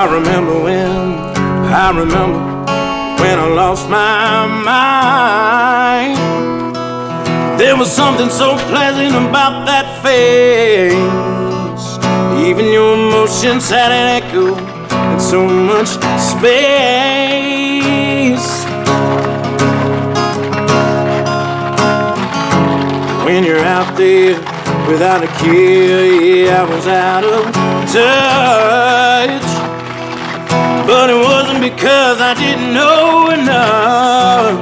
I remember when I lost my mind. There was something so pleasant about that face. Even your emotions had an echo and so much space. When you're out there without a care, yeah, I was out of touch. But it wasn't because I didn't know enough.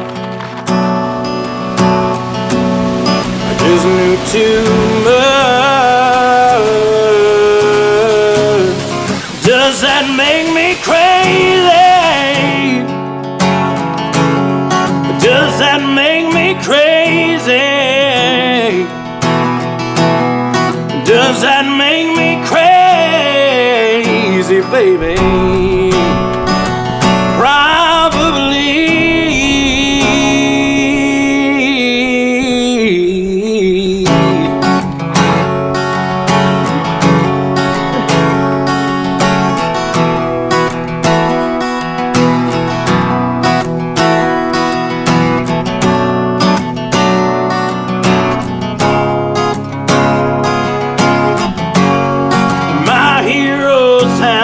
I just knew too much. Does that make me crazy? Does that make me crazy? Does that make me crazy, baby?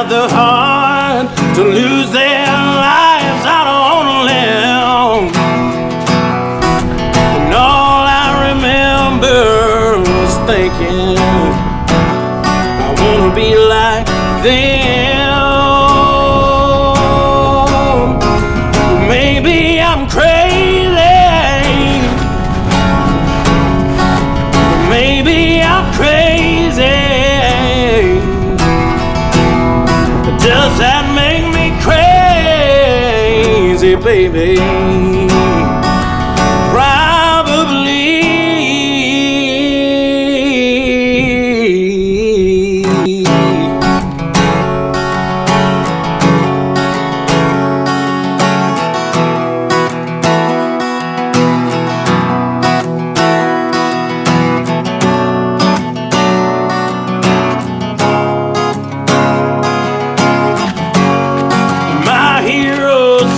The heart to lose their lives out on a limb, and all I remember was thinking, I wanna be like them. Maybe I'm crazy. Maybe I'm crazy. Does that make me crazy, baby? Probably.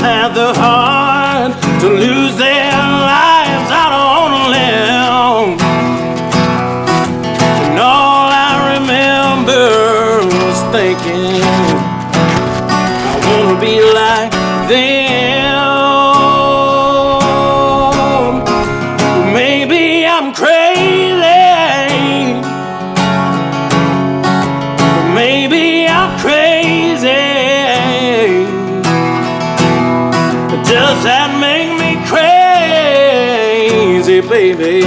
Have the heart to lose their lives out on a limb, and all I remember was thinking, I wanna be like them. Maybe I'm crazy. Maybe I'm crazy. Does that make me crazy, baby?